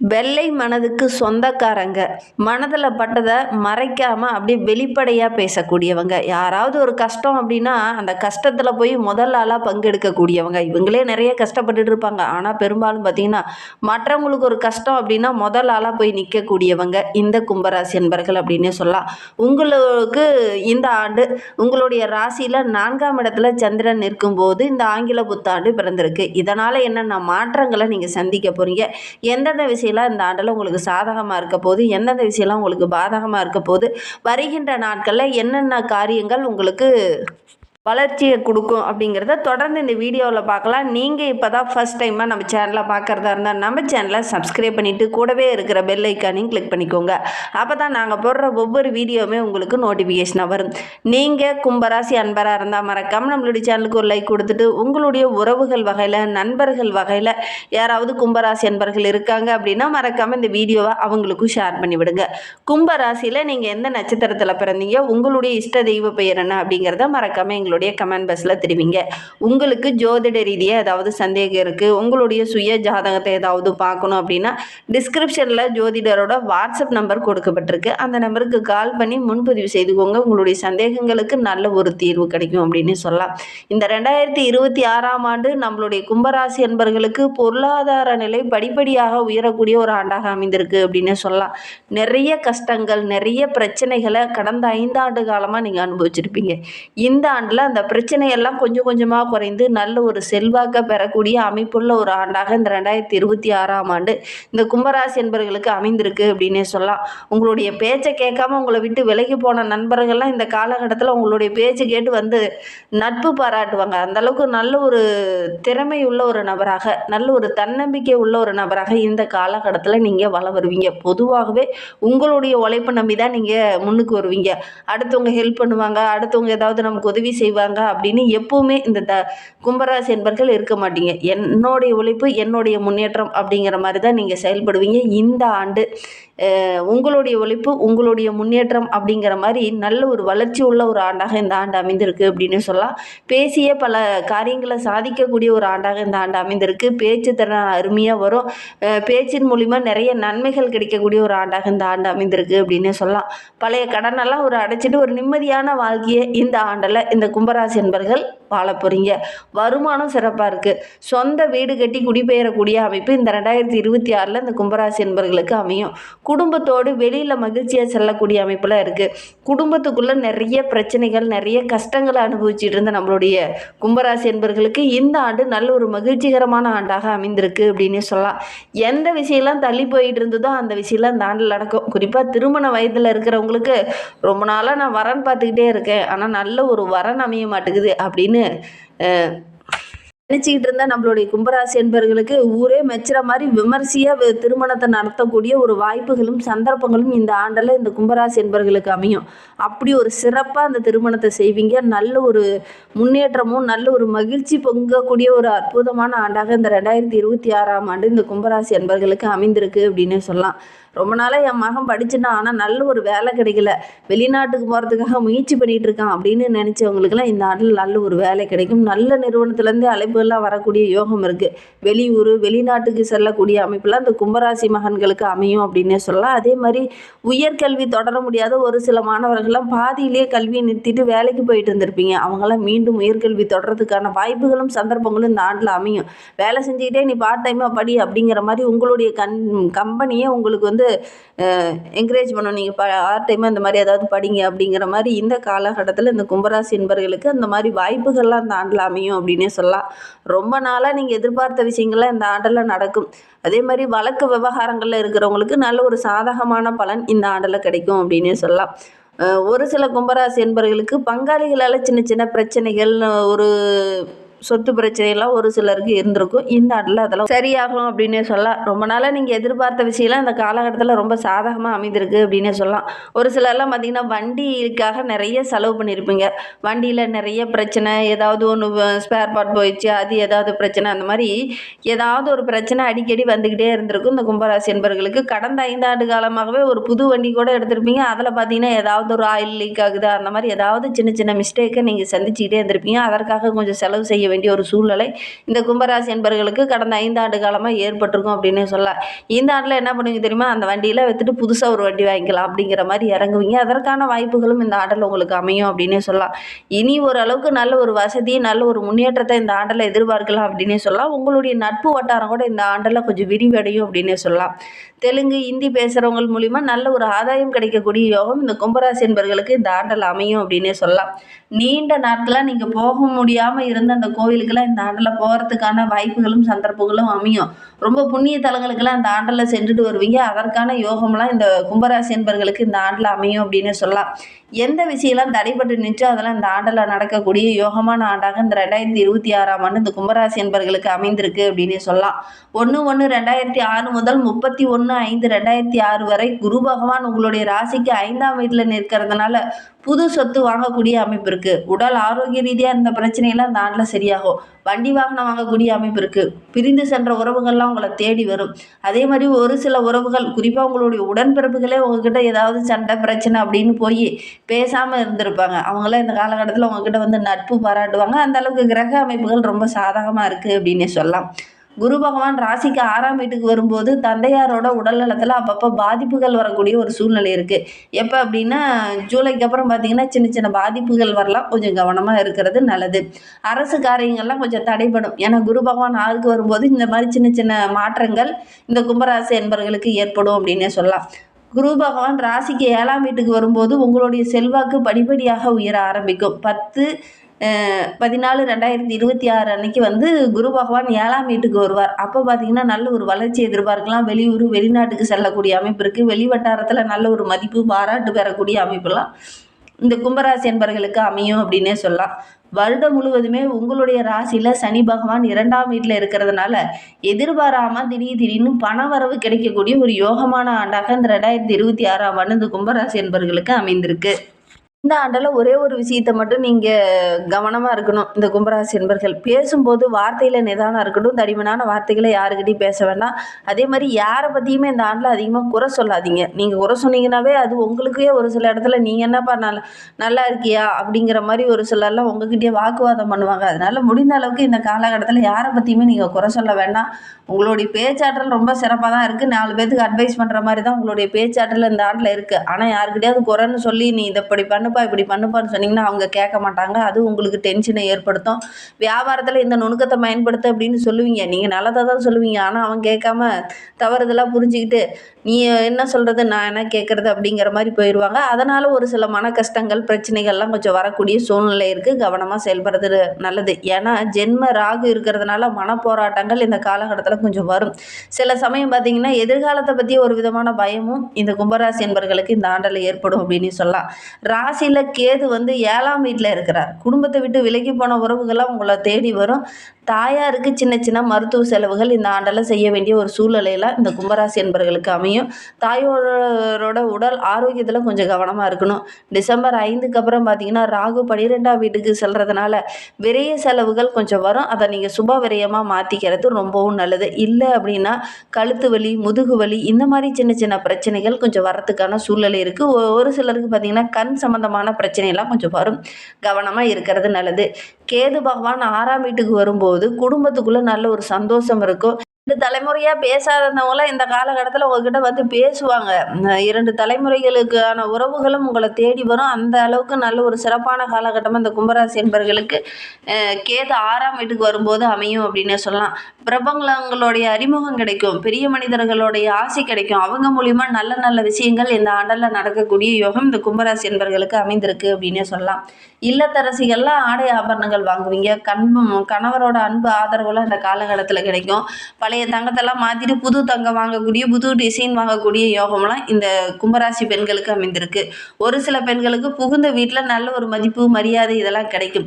வெள்ளை மனதுக்கு சொந்தக்காரங்க. மனதில் பட்டதை மறைக்காமல் அப்படியே வெளிப்படையாக பேசக்கூடியவங்க. யாராவது ஒரு கஷ்டம் அப்படின்னா அந்த கஷ்டத்தில் போய் முதல் ஆளாக பங்கெடுக்கக்கூடியவங்க. இவங்களே நிறைய கஷ்டப்பட்டுட்டு இருப்பாங்க. ஆனால் பெரும்பாலும் பார்த்திங்கன்னா மற்றவங்களுக்கு ஒரு கஷ்டம் அப்படின்னா முதல் ஆளாக போய் நிற்கக்கூடியவங்க இந்த கும்பராசி என்பர்கள் அப்படின்னே சொல்லலாம். உங்களுக்கு இந்த ஆண்டு உங்களுடைய ராசியில் 4ஆம் இடத்துல சந்திரன் இருக்கும்போது இந்த ஆங்கில புத்தாண்டு பிறந்திருக்கு. இதனால் என்னென்ன மாற்றங்களை நீங்கள் சந்திக்க போகிறீங்க, எந்தெந்த விஷயம்லாம் இந்த ஆண்டில் உங்களுக்கு சாதகமாக இருக்க போது, எந்தெந்த விஷயம்லாம் உங்களுக்கு பாதகமாக இருக்க போது, வருகின்ற நாட்களில் என்னென்ன காரியங்கள் உங்களுக்கு வளர்ச்சியை கொடுக்கும் அப்படிங்கிறத தொடர்ந்து இந்த வீடியோவில் பார்க்கலாம். நீங்கள் இப்போ தான் ஃபஸ்ட் டைமாக நம்ம சேனலை பார்க்குறதா இருந்தால் நம்ம சேனலை சப்ஸ்கிரைப் பண்ணிவிட்டு கூடவே இருக்கிற பெல் ஐக்கானையும் கிளிக் பண்ணிக்கோங்க. அப்போ தான் நாங்கள் போடுற ஒவ்வொரு வீடியோவுமே உங்களுக்கு நோட்டிஃபிகேஷனாக வரும். நீங்கள் கும்பராசி அன்பராக இருந்தால் மறக்காமல் நம்மளுடைய சேனலுக்கு ஒரு லைக் கொடுத்துட்டு உங்களுடைய உறவுகள் வகையில், நண்பர்கள் வகையில் யாராவது கும்பராசி அன்பர்கள் இருக்காங்க அப்படின்னா மறக்காமல் இந்த வீடியோவை அவங்களுக்கும் ஷேர் பண்ணிவிடுங்க. கும்பராசியில் நீங்கள் எந்த நட்சத்திரத்தில் பிறந்தீங்க, உங்களுடைய இஷ்ட தெய்வ பெயர் என்ன அப்படிங்கிறத மறக்காமல் எங்களுடைய கமெண்ட் பாக்ஸில் தெரிவிங்க. உங்களுக்கு ஜோதிட ரீதியாக ஏதாவது சந்தேகம் இருக்குது, உங்களுடைய சுய ஜாதகத்தை ஏதாவது பார்க்கணும் அப்படின்னா டிஸ்கிரிப்ஷனில் ஜோதிடரோட வாட்ஸ்அப் நம்பர் கொடுக்கப்பட்டிருக்கு. அந்த நம்பருக்கு கால் பண்ணி முன்பதிவு செய்துக்கோங்க. உங்களுடைய சந்தேகங்களுக்கு நல்ல ஒரு தீர்வு கிடைக்கும் அப்படின்னு சொல்லலாம். இந்த 2026ஆம் ஆண்டு நம்மளுடைய கும்பராசி என்பர்களுக்கு பொருளாதார நிலை படிப்படியாக உயரக்கூடிய ஒரு ஆண்டாக அமைந்திருக்கு அப்படின்னு சொல்லலாம். நிறைய கஷ்டங்கள், நிறைய பிரச்சனைகளை கடந்த 5 ஆண்டு காலமாக நீங்கள் அனுபவிச்சிருப்பீங்க. இந்த ஆண்டில் அந்த பிரச்சனையெல்லாம் கொஞ்சம் கொஞ்சமாக குறைந்து நல்ல ஒரு செல்வாக்க பெறக்கூடிய அமைப்புள்ள ஒரு ஆண்டாக இந்த 2026ஆம் ஆண்டு இந்த கும்பராசி என்பவர்களுக்கு அமைந்திருக்கு அப்படின்னே சொல்லலாம். உங்களுடைய பேச்சை கேட்காம உங்களை விட்டு விலகி போன நண்பர்கள்லாம் இந்த காலகட்டத்தில் உங்களுடைய பேச்சை கேட்டு வந்து நட்பு பாராட்டுவாங்க. அந்தளவுக்கு நல்ல ஒரு திறமை உள்ள ஒரு நபராக, நல்ல ஒரு தன்னம்பிக்கை உள்ள ஒரு நபராக இந்த காலகட்டத்தில் நீங்கள் வள வருவீங்க. பொதுவாகவே உங்களுடைய உழைப்பை நம்பி தான் நீங்கள் முன்னுக்கு வருவீங்க. அடுத்தவங்க ஹெல்ப் பண்ணுவாங்க, அடுத்தவங்க ஏதாவது நமக்கு உதவி செய்வாங்க அப்படின்னு எப்பவுமே இந்த கும்பராசி என்பர்கள் இருக்க மாட்டீங்க. என்னுடைய உழைப்பு என்னுடைய முன்னேற்றம் அப்படிங்கிற மாதிரி தான் நீங்கள் செயல்படுவீங்க. இந்த ஆண்டு உங்களுடைய உழைப்பு உங்களுடைய முன்னேற்றம் அப்படிங்கிற மாதிரி நல்ல ஒரு வளர்ச்சி உள்ள ஒரு ஆண்டாக இந்த ஆண்டு அமைந்திருக்கு அப்படின்னு சொல்லலாம். பேசிய பல காரியங்களை சாதிக்கக்கூடிய ஒரு ஆண்டாக இந்த ஆண்டு அமைந்திருக்கு. பேச்சு திறன் அருமையாக வரும். பேச்சின் மூலிமா நிறைய நன்மைகள் கிடைக்கக்கூடிய ஒரு ஆண்டாக இந்த ஆண்டு அமைந்திருக்கு அப்படின்னு சொல்லலாம். பழைய கடனெல்லாம் ஒரு அடைச்சிட்டு ஒரு நிம்மதியான வாழ்க்கையை இந்த ஆண்டில் இந்த கும்பராசி என்பர்கள் வாழ போகிறீங்க. வருமானம் சிறப்பாக இருக்குது. சொந்த வீடு கட்டி குடிபெயரக்கூடிய அமைப்பு இந்த 2026 இந்த கும்பராசி என்பர்களுக்கு அமையும். குடும்பத்தோடு வெளியில் மகிழ்ச்சியாக செல்லக்கூடிய அமைப்பில் இருக்குது. குடும்பத்துக்குள்ளே நிறைய பிரச்சனைகள், நிறைய கஷ்டங்களை அனுபவிச்சுட்டு இருந்த நம்மளுடைய கும்பராசி என்பர்களுக்கு இந்த ஆண்டு நல்ல ஒரு மகிழ்ச்சிகரமான ஆண்டாக அமைந்திருக்கு அப்படின்னு சொல்லலாம். எந்த விஷயம்லாம் தள்ளி போயிட்டு இருந்ததோ அந்த விஷயம்லாம் இந்த ஆண்டில் நடக்கும். குறிப்பாக திருமண வயதில் இருக்கிறவங்களுக்கு ரொம்ப நாளாக நான் வரன் பார்த்துக்கிட்டே இருக்கேன், ஆனால் நல்ல ஒரு வரன் அமைய மாட்டேங்குது அப்படின்னு நினச்சிக்கிட்டு இருந்தால் நம்மளுடைய கும்பராசி என்பவர்களுக்கு ஊரே மெச்சுற மாதிரி விமர்சையாக திருமணத்தை நடத்தக்கூடிய ஒரு வாய்ப்புகளும் சந்தர்ப்பங்களும் இந்த ஆண்டில் இந்த கும்பராசி என்பவர்களுக்கு அமையும். அப்படி ஒரு சிறப்பாக அந்த திருமணத்தை செய்வீங்க. நல்ல ஒரு முன்னேற்றமும் நல்ல ஒரு மகிழ்ச்சி பொங்கக்கூடிய ஒரு அற்புதமான ஆண்டாக இந்த 2026ஆம் ஆண்டு இந்த கும்பராசி என்பவர்களுக்கு அமைந்திருக்கு அப்படின்னு சொல்லலாம். ரொம்ப நாளாக என் மகன் படிச்சுட்டான், ஆனால் நல்ல ஒரு வேலை கிடைக்கல, வெளிநாட்டுக்கு போகிறதுக்காக முயற்சி பண்ணிகிட்டு இருக்கான் அப்படின்னு நினச்சவங்களுக்குலாம் இந்த ஆண்டில் நல்ல ஒரு வேலை கிடைக்கும். நல்ல நிறுவனத்துலேருந்து அழைப்புகள்லாம் வரக்கூடிய யோகம் இருக்குது. வெளியூர் வெளிநாட்டுக்கு செல்லக்கூடிய அமைப்பெல்லாம் இந்த கும்பராசி மகன்களுக்கு அமையும் அப்படின்னே சொல்லலாம். அதே மாதிரி உயர்கல்வி தொடர முடியாத ஒரு சில மாணவர்கள்லாம் பாதியிலேயே கல்வியை நிறுத்திட்டு வேலைக்கு போயிட்டு இருந்திருப்பீங்க. அவங்களாம் மீண்டும் உயர்கல்வி தொடர்றதுக்கான வாய்ப்புகளும் சந்தர்ப்பங்களும் இந்த ஆண்டில் அமையும். வேலை செஞ்சுக்கிட்டே நீ பார்ட் டைமாக படி அப்படிங்கிற மாதிரி உங்களுடைய கம்பெனியே உங்களுக்கு வந்து என்கரேஜ் பண்ணணும். நீங்கள் பார்ட் டைமாக இந்த மாதிரி ஏதாவது படிங்க அப்படிங்கிற மாதிரி இந்த காலகட்டத்தில் இந்த கும்பராசி என்பர்களுக்கு அந்த மாதிரி வாய்ப்புகள்லாம் இந்த ஆண்டில் அமையும் அப்படின்னே சொல்லலாம். ரொம்ப நாளாக நீங்கள் எதிர்பார்த்த விஷயங்கள்லாம் இந்த ஆண்டில் நடக்கும். அதே மாதிரி வழக்கு விவகாரங்களில் இருக்கிறவங்களுக்கு நல்ல ஒரு சாதகமான பலன் இந்த ஆண்டில் கிடைக்கும் அப்படின்னே சொல்லலாம். ஒரு சில கும்பராசி என்பவர்களுக்கு பங்காளிகளால் சின்ன சின்ன பிரச்சனைகள், ஒரு சொத்து பிரச்சனையெல்லாம் ஒரு சிலருக்கு இருந்திருக்கும். இந்த ஆண்டில் அதெல்லாம் சரியாகும் அப்படின்னே சொல்லலாம். ரொம்ப நாளாக நீங்கள் எதிர்பார்த்த விஷயம்லாம் இந்த காலகட்டத்தில் ரொம்ப சாதகமாக அமைந்திருக்கு அப்படின்னே சொல்லலாம். ஒரு சிலர்லாம் பார்த்திங்கன்னா வண்டிக்காக நிறைய செலவு பண்ணியிருப்பீங்க. வண்டியில் நிறைய பிரச்சனை, ஏதாவது ஒன்று ஸ்பேர் பார்ட் போயிடுச்சு, அது ஏதாவது பிரச்சனை, அந்த மாதிரி ஏதாவது ஒரு பிரச்சனை அடிக்கடி வந்துக்கிட்டே இருந்திருக்கும் இந்த கும்பராசி என்பவர்களுக்கு. கடந்த 5 ஆண்டு காலமாகவே ஒரு புது வண்டி கூட எடுத்திருப்பீங்க. அதில் பார்த்திங்கன்னா ஏதாவது ஒரு ஆயில் லீக் ஆகுது, அந்த மாதிரி ஏதாவது சின்ன சின்ன மிஸ்டேக்கை நீங்கள் சந்திச்சுக்கிட்டே இருந்திருப்பீங்க. அதற்காக கொஞ்சம் செலவு செய்ய வேண்டிய ஒரு சூழ்நிலை இந்த கும்பராசி என்பர்களுக்கு கடந்த 5 ஆண்டு காலமாக ஏற்பட்டிருக்கும் அப்படின்னே சொல்லலாம். இந்த ஆண்டில் என்ன பண்ணுவீங்க தெரியுமா, அந்த வண்டியில் விற்றுட்டு புதுசாக ஒரு வண்டி வாங்கிக்கலாம் அப்படிங்கிற மாதிரி இறங்குவீங்க. அதற்கான வாய்ப்புகளும் இந்த ஆண்டில் உங்களுக்கு அமையும் அப்படின்னே சொல்லலாம். இனி ஓரளவுக்கு நல்ல ஒரு வசதி, நல்ல ஒரு முன்னேற்றத்தை இந்த ஆண்டில் எதிர்பார்க்கலாம் அப்படின்னே சொல்லலாம். உங்களுடைய நட்பு வட்டாரம் கூட இந்த ஆண்டில் கொஞ்சம் விரிவடையும் அப்படின்னே சொல்லலாம். தெலுங்கு, ஹிந்தி பேசுகிறவங்க மூலிமா நல்ல ஒரு ஆதாயம் கிடைக்கக்கூடிய யோகம் இந்த கும்பராசி என்பர்களுக்கு இந்த ஆண்டில் அமையும் அப்படின்னே சொல்லலாம். நீண்ட நாட்களாக நீங்கள் போக முடியாமல் இருந்த அந்த கோவிலுக்கெல்லாம் இந்த ஆண்டில் போகிறதுக்கான வாய்ப்புகளும் சந்தர்ப்பங்களும் அமையும். ரொம்ப புண்ணிய தலங்களுக்கெல்லாம் இந்த ஆண்டில் சென்றுட்டு வருவீங்க. அதற்கான யோகம்லாம் இந்த கும்பராசி என்பர்களுக்கு இந்த ஆண்டில் அமையும் அப்படின்னு சொல்லலாம். எந்த விஷயம்லாம் தடைப்பட்டு நின்றோ அதெல்லாம் இந்த ஆண்டில் நடக்கக்கூடிய யோகமான ஆண்டாக இந்த 2026ஆம் ஆண்டு இந்த கும்பராசி என்பர்களுக்கு அமைந்திருக்கு அப்படின்னே சொல்லலாம். 1/1/2006 முதல் 31/5/2006 வரை குரு பகவான் உங்களுடைய ராசிக்கு 5ஆம் வீட்டில் நிற்கிறதுனால புது சொத்து வாங்கக்கூடிய அமைப்பு இருக்குது. உடல் ஆரோக்கிய ரீதியாக இருந்த பிரச்சனையெல்லாம் இந்த ஆண்டில் சரியாகும். வண்டி வாகனம் வாங்கக்கூடிய அமைப்பு இருக்குது. பிரிந்து சென்ற உறவுகள்லாம் உங்களை தேடி வரும். அதே மாதிரி ஒரு சில உறவுகள், குறிப்பாக உங்களுடைய உடன்பிறப்புகளே உங்ககிட்ட ஏதாவது சண்டை பிரச்சனை அப்படின்னு போய் பேசாமல் இருந்திருப்பாங்க. அவங்களாம் இந்த காலகட்டத்தில் உங்ககிட்ட வந்து நட்பு பாராட்டுவாங்க. அந்த அளவுக்கு கிரக அமைப்புகள் ரொம்ப சாதகமாக இருக்குது அப்படின்னே சொல்லலாம். குரு பகவான் ராசிக்கு 6ஆம் வீட்டுக்கு வரும்போது தந்தையாரோட உடல் நலத்தில் அப்பப்போ பாதிப்புகள் வரக்கூடிய ஒரு சூழ்நிலை இருக்குது. எப்போ அப்படின்னா ஜூலைக்கு அப்புறம் பார்த்திங்கன்னா சின்ன சின்ன பாதிப்புகள் வரலாம். கொஞ்சம் கவனமாக இருக்கிறது நல்லது. அரசு காரியங்கள்லாம் கொஞ்சம் தடைப்படும். ஏன்னா குரு பகவான் 6க்கு வரும்போது இந்த மாதிரி சின்ன சின்ன மாற்றங்கள் இந்த கும்பராசி என்பர்களுக்கு ஏற்படும் அப்படின்னே சொல்லலாம். குரு பகவான் ராசிக்கு 7ஆம் வீட்டுக்கு வரும்போது உங்களுடைய செல்வாக்கு படிப்படியாக உயர ஆரம்பிக்கும். 10/14/2026 அன்னைக்கு வந்து குரு பகவான் 7ஆம் வீட்டுக்கு வருவார். அப்போ பார்த்தீங்கன்னா நல்ல ஒரு வளர்ச்சி எதிர்பார்க்கலாம். வெளியூர், வெளிநாட்டுக்கு செல்லக்கூடிய அமைப்பு இருக்குது. வெளி வட்டாரத்தில் நல்ல ஒரு மதிப்பு, பாராட்டு பெறக்கூடிய அமைப்புலாம் இந்த கும்பராசி என்பர்களுக்கு அமையும் அப்படின்னே சொல்லலாம். வருடம் முழுவதுமே உங்களுடைய ராசியில் சனி பகவான் 2ஆம் வீட்டில் இருக்கிறதுனால எதிர்பாராமல் திடீர்னு பண வரவு கிடைக்கக்கூடிய ஒரு யோகமான ஆண்டாக இந்த 2026ஆம் ஆண்டு இந்த கும்பராசி என்பர்களுக்கு அமைந்திருக்கு. இந்த ஆண்டில் ஒரே ஒரு விஷயத்தை மட்டும் நீங்கள் கவனமாக இருக்கணும். இந்த கும்பராசி என்பர்கள் பேசும்போது வார்த்தையில் நிதானம் இருக்கட்டும். தடிமனான வார்த்தைகளை யாருக்கிட்டையும் பேச வேண்டாம். அதே மாதிரி யாரை பற்றியுமே இந்த ஆண்டில் அதிகமாக குறை சொல்லாதீங்க. நீங்கள் குறை சொன்னீங்கன்னாவே அது உங்களுக்கே ஒரு சில இடத்துல நீங்கள் என்னப்பா நல்லா இருக்கியா அப்படிங்கிற மாதிரி ஒரு சிலர்லாம் உங்ககிட்டயே வாக்குவாதம் பண்ணுவாங்க. அதனால் முடிந்த அளவுக்கு இந்த காலகட்டத்தில் யாரை பற்றியுமே நீங்கள் குறை சொல்ல வேண்டாம். உங்களுடைய பேச்சாற்றல் ரொம்ப சிறப்பாக தான் இருக்குது. 4 பேத்துக்கு அட்வைஸ் பண்ணுற மாதிரி தான் உங்களுடைய பேச்சாற்றல் இந்த ஆண்டில் இருக்குது. ஆனால் யாருக்கிட்டையாவது குறைன்னு சொல்லி நீ இதை இப்படி பண்ணுப்பான்னு சொன்னீங்கன்னா அவங்க கேட்க மாட்டாங்க. அது உங்களுக்கு டென்ஷனை ஏற்படுத்தும். வியாபாரத்தில் இந்த நுணுக்கத்தை பயன்படுத்த அப்படின்னு சொல்லுவீங்க. நீங்கள் நல்லதை தான் சொல்லுவீங்க. ஆனால் அவன் கேட்காம தவறுதெல்லாம் புரிஞ்சுக்கிட்டு நீ என்ன சொல்கிறது, நான் என்ன கேட்குறது அப்படிங்கிற மாதிரி போயிடுவாங்க. அதனால் ஒரு சில மன கஷ்டங்கள், பிரச்சனைகள்லாம் கொஞ்சம் வரக்கூடிய சூழ்நிலை இருக்குது. கவனமாக செயல்படுறது நல்லது. ஏன்னா ஜென்ம ராகு இருக்கிறதுனால மனப்போராட்டங்கள் இந்த காலகட்டத்தில் கொஞ்சம் வரும். சில சமயம் பார்த்திங்கன்னா எதிர்காலத்தை பற்றி ஒரு விதமான பயமும் இந்த கும்பராசி என்பர்களுக்கு இந்த ஆண்டில் ஏற்படும் அப்படின்னு சொல்லலாம். ராசியில் கேது வந்து 7ஆம் வீட்டில் இருக்கிறார். குடும்பத்தை விட்டு விலகி போன உறவுகள்லாம் உங்களை தேடி வரும். தாயாருக்கு சின்ன சின்ன மருத்துவ செலவுகள் இந்த ஆண்டில் செய்ய வேண்டிய ஒரு சூழ்நிலையில் இந்த கும்பராசி என்பர்களுக்கு அமையும். தாயோரோட உடல் ஆரோக்கியத்தில் கொஞ்சம் கவனமாக இருக்கணும். டிசம்பர் 5க்கு அப்புறம் பார்த்திங்கன்னா ராகு 12ஆம் வீட்டுக்கு செல்கிறதுனால விரைய செலவுகள் கொஞ்சம் வரும். அதை நீங்கள் சுப விரயமாக மாற்றிக்கிறது ரொம்பவும் நல்லது. இல்லை அப்படின்னா கழுத்து வலி, முதுகு வலி இந்த மாதிரி சின்ன சின்ன பிரச்சனைகள் கொஞ்சம் வரத்துக்கான சூழ்நிலை இருக்குது. ஒரு சிலருக்கு பார்த்திங்கன்னா கண் சம்பந்தமான பிரச்சனைலாம் கொஞ்சம் வரும். கவனமாக இருக்கிறது நல்லது. கேது பகவான் 6ஆம் வீட்டுக்கு வரும்போது குடும்பத்துக்குள்ளே நல்ல ஒரு சந்தோஷம் இருக்கும். 2 தலைமுறையாக பேசாதவங்களாம் இந்த காலகட்டத்தில் உங்ககிட்ட வந்து பேசுவாங்க. 2 தலைமுறைகளுக்கான உறவுகளும் உங்களை தேடி வரும். அந்த அளவுக்கு நல்ல ஒரு சிறப்பான காலகட்டமாக இந்த கும்பராசி என்பர்களுக்கு கேது 6ஆம் வீட்டுக்கு வரும்போது அமையும் அப்படின்னு சொல்லலாம். பிரபலங்களுடைய அறிமுகம் கிடைக்கும். பெரிய மனிதர்களுடைய ஆசை கிடைக்கும். அவங்க மூலிமா நல்ல நல்ல விஷயங்கள் இந்த ஆண்டில் நடக்கக்கூடிய யோகம் இந்த கும்பராசி என்பர்களுக்கு அமைந்திருக்கு அப்படின்னே சொல்லலாம். இல்லத்தரசிகள்லாம் ஆடை ஆபரணங்கள் வாங்குவீங்க. கணவரோட அன்பு ஆதரவுலாம் இந்த காலகட்டத்தில் கிடைக்கும். பழைய தங்கத்தெல்லாம் மாற்றிட்டு புது தங்கம் வாங்கக்கூடிய, புது டிசைன் வாங்கக்கூடிய யோகம்லாம் இந்த கும்பராசி பெண்களுக்கு அமைந்திருக்கு. ஒரு சில பெண்களுக்கு புகுந்த வீட்டில் நல்ல ஒரு மதிப்பு, மரியாதை இதெல்லாம் கிடைக்கும்.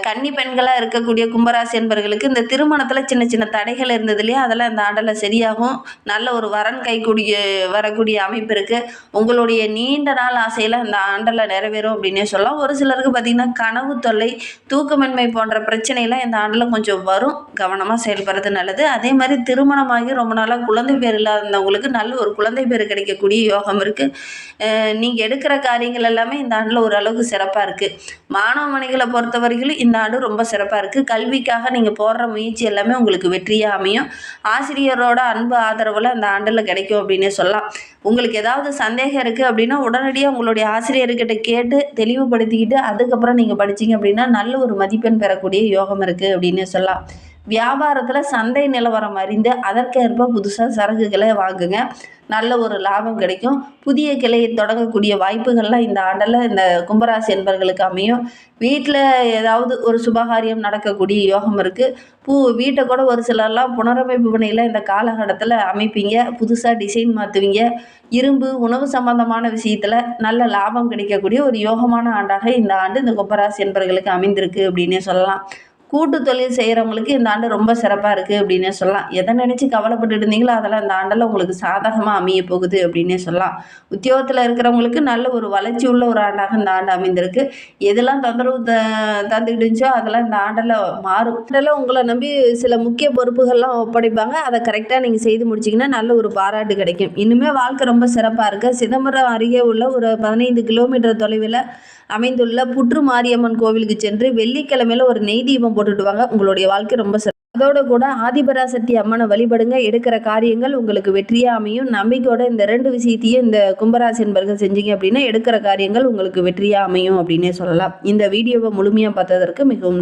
கன்னி பெண்களாக இருக்கக்கூடிய கும்பராசி என்பர்களுக்கு இந்த திருமணத்தில் சின்ன சின்ன தடைகள் இருந்தது இல்லையா, அதெல்லாம் இந்த ஆண்டில் சரியாகும். நல்ல ஒரு வரன் வரக்கூடிய அமைப்பு இருக்குது. உங்களுடைய நீண்ட நாள் ஆசையில் இந்த ஆண்டில் நிறைவேறும் அப்படின்னே சொல்லலாம். ஒரு சிலருக்கு பார்த்திங்கன்னா கனவு தொல்லை, தூக்கமின்மை போன்ற பிரச்சனைலாம் இந்த ஆண்டில் கொஞ்சம் வரும். கவனமாக செயல்படுறது நல்லது. அதே மாதிரி மாதிரி திருமணமாகி ரொம்ப நாளாக குழந்தை பேர் இல்லாதவங்களுக்கு நல்ல ஒரு குழந்தை பேர் கிடைக்கக்கூடிய யோகம் இருக்குது. நீங்கள் எடுக்கிற காரியங்கள் எல்லாமே இந்த ஆண்டில் ஓரளவுக்கு சிறப்பாக இருக்குது. மாணவ மணிகளை பொறுத்த வரைக்கும் இந்த ஆண்டு ரொம்ப சிறப்பாக இருக்குது. கல்விக்காக நீங்கள் போடுற முயற்சி எல்லாமே உங்களுக்கு வெற்றியாக அமையும். ஆசிரியரோட அன்பு ஆதரவில் இந்த ஆண்டில் கிடைக்கும் அப்படின்னே சொல்லலாம். உங்களுக்கு ஏதாவது சந்தேகம் இருக்குது அப்படின்னா உடனடியாக உங்களுடைய ஆசிரியர்கிட்ட கேட்டு தெளிவுபடுத்திக்கிட்டு அதுக்கப்புறம் நீங்கள் படிச்சீங்க அப்படின்னா நல்ல ஒரு மதிப்பெண் பெறக்கூடிய யோகம் இருக்குது அப்படின்னு சொல்லலாம். வியாபாரத்தில் சந்தை நிலவரம் அறிந்து அதற்கேற்ப புதுசாக சரக்குகளை வாங்குங்க. நல்ல ஒரு லாபம் கிடைக்கும். புதிய கிளையை தொடங்கக்கூடிய வாய்ப்புகள்லாம் இந்த ஆண்டில் இந்த கும்பராசி என்பர்களுக்கு அமையும். வீட்டில் ஏதாவது ஒரு சுபகாரியம் நடக்கக்கூடிய யோகம் இருக்குது. வீட்டை கூட ஒரு சிலர்லாம் புனரமைப்பு பணியில் இந்த காலகட்டத்தில் அமைப்பீங்க. புதுசாக டிசைன் மாற்றுவீங்க. இரும்பு உணவு சம்பந்தமான விஷயத்தில் நல்ல லாபம் கிடைக்கக்கூடிய ஒரு யோகமான ஆண்டாக இந்த ஆண்டு இந்த கும்பராசி என்பர்களுக்கு அமைந்திருக்கு அப்படின்னே சொல்லலாம். கூட்டு தொழில் செய்கிறவங்களுக்கு இந்த ஆண்டு ரொம்ப சிறப்பாக இருக்குது அப்படின்னே சொல்லலாம். எதை நினச்சி கவலைப்பட்டு இருந்தீங்களோ அதெல்லாம் இந்த ஆண்டில் உங்களுக்கு சாதகமாக அமைய போகுது அப்படின்னே சொல்லலாம். உத்தியோகத்தில் இருக்கிறவங்களுக்கு நல்ல ஒரு வளர்ச்சி உள்ள ஒரு ஆண்டாக இந்த ஆண்டு அமைந்திருக்கு. எதெல்லாம் தொந்தரவு தந்துக்கிட்டு இருந்துச்சோ அதெல்லாம் இந்த ஆண்டில் மாறும். ஆண்டில் உங்களை நம்பி சில முக்கிய பொறுப்புகள்லாம் ஒப்படைப்பாங்க. அதை கரெக்டாக நீங்கள் செய்து முடிச்சிங்கன்னா நல்ல ஒரு பாராட்டு கிடைக்கும். இன்னுமே வாழ்க்கை ரொம்ப சிறப்பாக இருக்குது. சிதம்பரம் அருகே உள்ள ஒரு 15 கிலோமீட்டர் தொலைவில் அமைந்துள்ள புற்று மாரியம்மன் கோவிலுக்கு சென்று வெள்ளிக்கிழமையில ஒரு நெய் தீபம் போட்டுட்டு வாங்க. உங்களுடைய வாழ்க்கை ரொம்ப அதோட கூட ஆதிபராசக்தி அம்மனை வழிபடுங்க. எடுக்கிற காரியங்கள் உங்களுக்கு வெற்றியாக அமையும். நம்பிக்கையோட இந்த 2 விஷயத்தையும் இந்த கும்பராசி என்பர்கள் செஞ்சீங்க அப்படின்னா எடுக்கிற காரியங்கள் உங்களுக்கு வெற்றியாக அமையும் அப்படின்னே சொல்லலாம். இந்த வீடியோவை முழுமையாக பார்த்ததற்கு மிகவும்